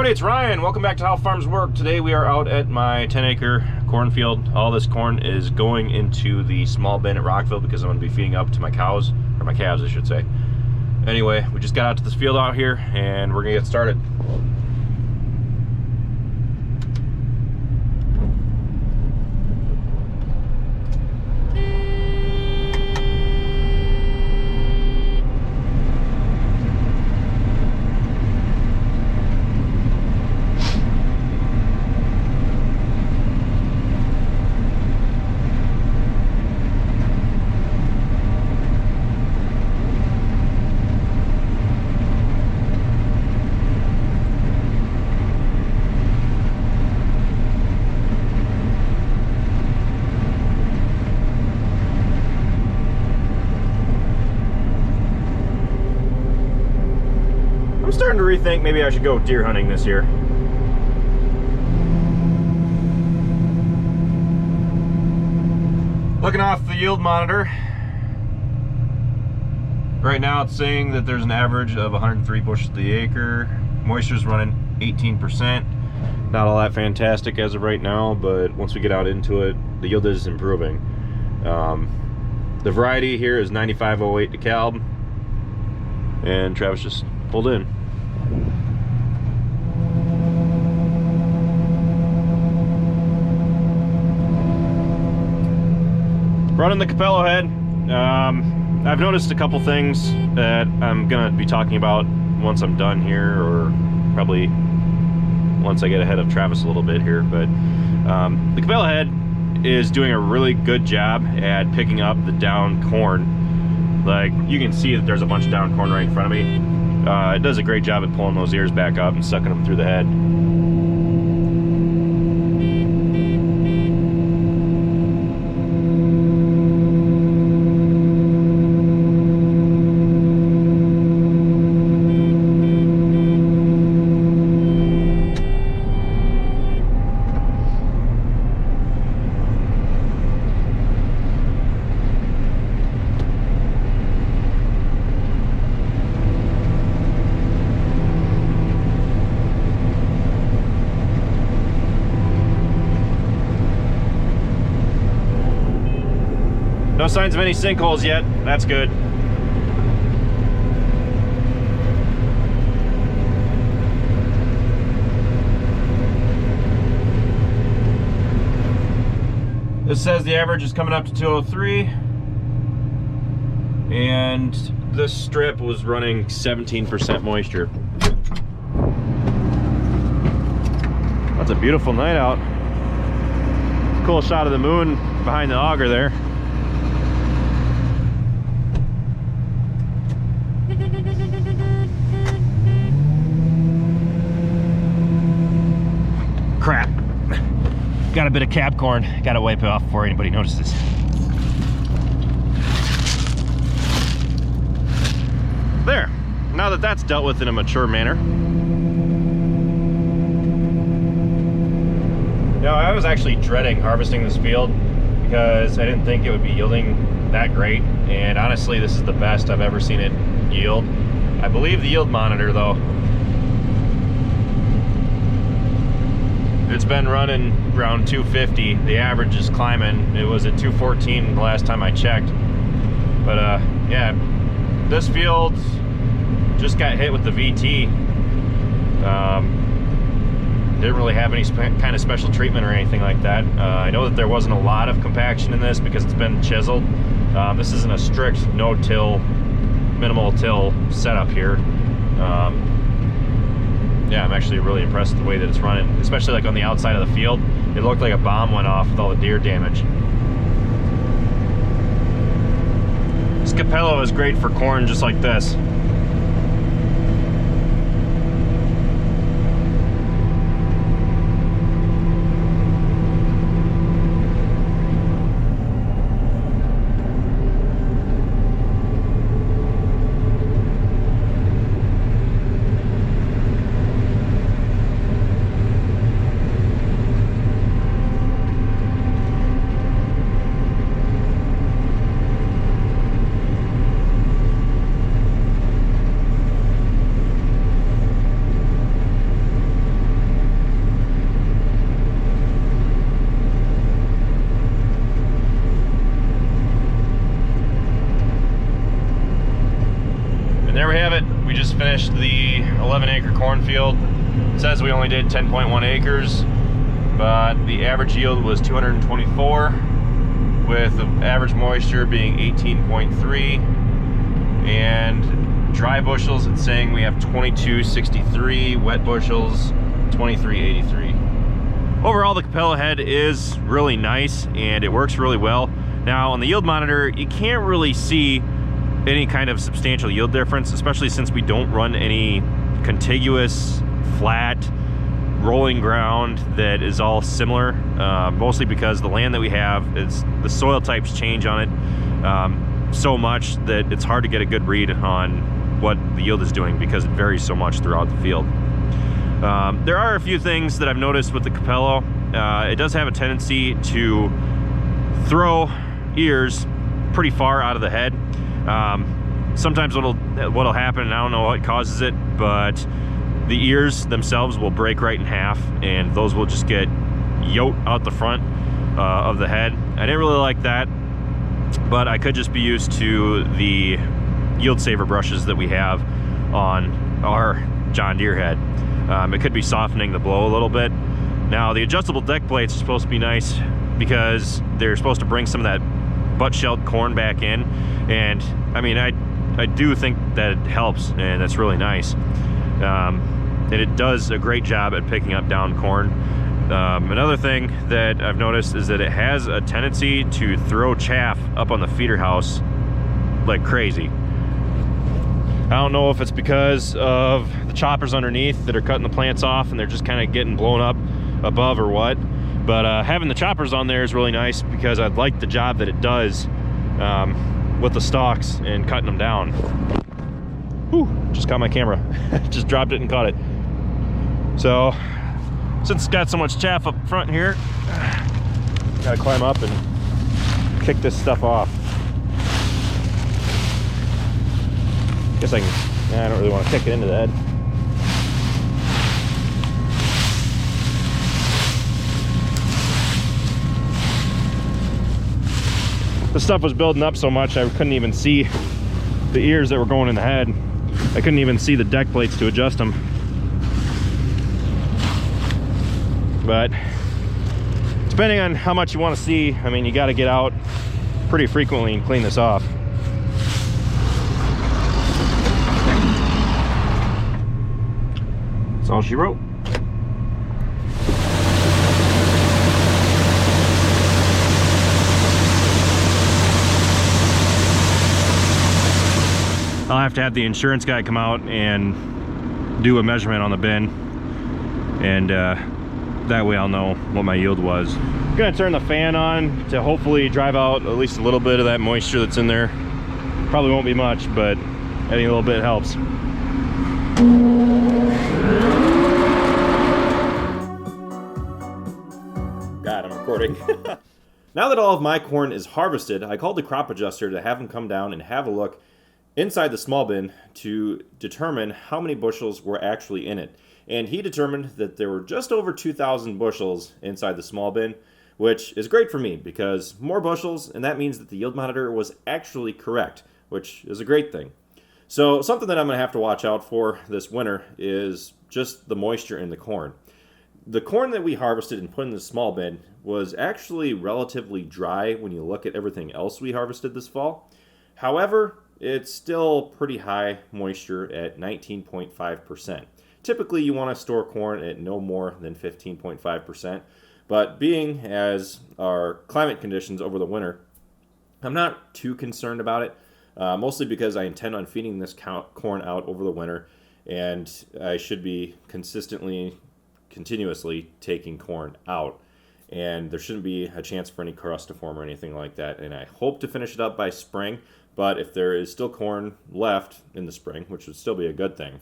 everybody, it's Ryan. Welcome back to How Farms Work. Today we are out at my 10-acre cornfield. All this corn is going into the small bin at Rockville because I'm going to be feeding up to my cows, or my calves I should say. Anyway, we just got out to this field out here and we're going to get started. I'm starting to rethink maybe I should go deer hunting this year. Looking off the yield monitor, right now it's saying that there's an average of 103 bushels to the acre. Moisture's running 18%. Not all that fantastic as of right now, but once we get out into it, the yield is improving. The variety here is 9508 DeKalb, and Travis just pulled in. Running the Capello head. I've noticed a couple things that I'm gonna be talking about once I'm done here, or probably once I get ahead of Travis a little bit here. But the Capello head is doing a really good job at picking up the down corn. Like, you can see that there's a bunch of down corn right in front of me. It does a great job at pulling those ears back up and sucking them through the head. No signs of any sinkholes yet. That's good. This says the average is coming up to 203, and this strip was running 17% moisture. That's a beautiful night out. Cool shot of the moon behind the auger there. Crap. Got a bit of cap corn. Gotta wipe it off before anybody notices. There. Now that that's dealt with in a mature manner. You know, I was actually dreading harvesting this field because I didn't think it would be yielding that great. And honestly, this is the best I've ever seen it yield. I believe the yield monitor though, it's been running around 250. The average is climbing. It was at 214 the last time I checked. But yeah, this field just got hit with the VT. Didn't really have any kind of special treatment or anything like that. I know that there wasn't a lot of compaction in this because it's been chiseled. This isn't a strict no-till, minimal till setup here. Yeah, I'm actually really impressed with the way that it's running, especially like on the outside of the field. It looked like a bomb went off with all the deer damage. This Capello is great for corn just like this. finished the 11-acre cornfield. It says we only did 10.1 acres, but the average yield was 224, with the average moisture being 18.3, and dry bushels it's saying we have 2263, wet bushels 2383. Overall, the Capello head is really nice and it works really well. Now on the yield monitor, you can't really see any kind of substantial yield difference, especially since we don't run any contiguous, flat, rolling ground that is all similar, mostly because the land that we have, the soil types change on it so much that it's hard to get a good read on what the yield is doing because it varies so much throughout the field. There are a few things that I've noticed with the Capello. It does have a tendency to throw ears pretty far out of the head. Sometimes what'll happen, and I don't know what causes it, but the ears themselves will break right in half, and those will just get yoked out the front of the head. I didn't really like that, but I could just be used to the yield saver brushes that we have on our John Deere head. It could be softening the blow a little bit. Now the adjustable deck plates are supposed to be nice because they're supposed to bring some of that butt-shelled corn back in, and I mean I do think that it helps, and that's really nice. And it does a great job at picking up down corn. Another thing that I've noticed is that it has a tendency to throw chaff up on the feeder house like crazy. I don't know if it's because of the choppers underneath that are cutting the plants off and they're just kind of getting blown up above or what, but having the choppers on there is really nice because I like the job that it does with the stalks and cutting them down. Whew, just caught my camera. Just dropped it and caught it. So since it's got so much chaff up front here, gotta climb up and kick this stuff off. Guess I can, I don't really want to kick it into the head. The stuff was building up so much I couldn't even see the ears that were going in the head. I couldn't even see the deck plates to adjust them. But depending on how much you want to see, I mean, you got to get out pretty frequently and clean this off. That's all she wrote. I'll have to have the insurance guy come out and do a measurement on the bin, and that way I'll know what my yield was. I'm gonna turn the fan on to hopefully drive out at least a little bit of that moisture that's in there. Probably won't be much, but adding a little bit helps. God, I'm recording. Now that all of my corn is harvested, I called the crop adjuster to have him come down and have a look inside the small bin to determine how many bushels were actually in it. And he determined that there were just over 2,000 bushels inside the small bin, which is great for me because more bushels, and that means that the yield monitor was actually correct, which is a great thing. So something that I'm going to have to watch out for this winter is just the moisture in the corn. The corn that we harvested and put in the small bin was actually relatively dry when you look at everything else we harvested this fall. However, it's still pretty high moisture at 19.5%. Typically, you want to store corn at no more than 15.5%, but being as our climate conditions over the winter, I'm not too concerned about it, mostly because I intend on feeding this corn out over the winter, and I should be continuously taking corn out, and there shouldn't be a chance for any crust to form or anything like that, and I hope to finish it up by spring. But if there is still corn left in the spring, which would still be a good thing,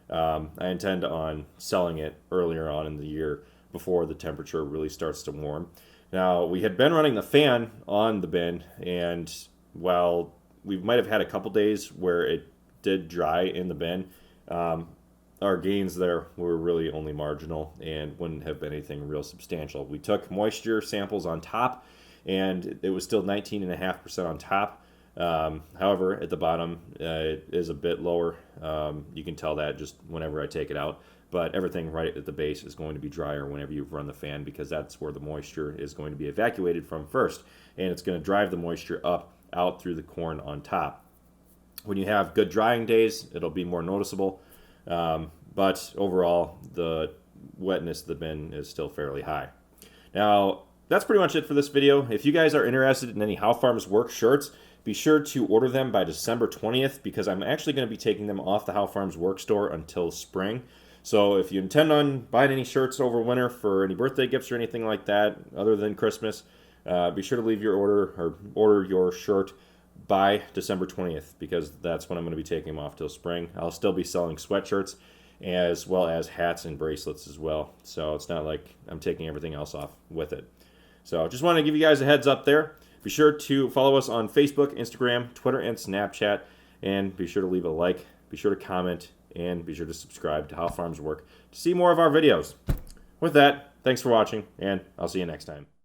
I intend on selling it earlier on in the year before the temperature really starts to warm. Now, we had been running the fan on the bin, and while we might have had a couple days where it did dry in the bin, our gains there were really only marginal and wouldn't have been anything real substantial. We took moisture samples on top, and it was still 19.5% on top. However, at the bottom, it is a bit lower. You can tell that just whenever I take it out. But everything right at the base is going to be drier whenever you run the fan, because that's where the moisture is going to be evacuated from first. And it's going to drive the moisture up out through the corn on top. When you have good drying days, it'll be more noticeable. But overall, the wetness of the bin is still fairly high. Now, that's pretty much it for this video. If you guys are interested in any How Farms Work shirts, be sure to order them by December 20th, because I'm actually going to be taking them off the How Farms Work store until spring. So if you intend on buying any shirts over winter for any birthday gifts or anything like that, other than Christmas, be sure to leave your order or order your shirt by December 20th, because that's when I'm going to be taking them off till spring. I'll still be selling sweatshirts as well as hats and bracelets as well. So it's not like I'm taking everything else off with it. So just wanted to give you guys a heads up there. Be sure to follow us on Facebook, Instagram, Twitter, and Snapchat. And be sure to leave a like, be sure to comment, and be sure to subscribe to How Farms Work to see more of our videos. With that, thanks for watching, and I'll see you next time.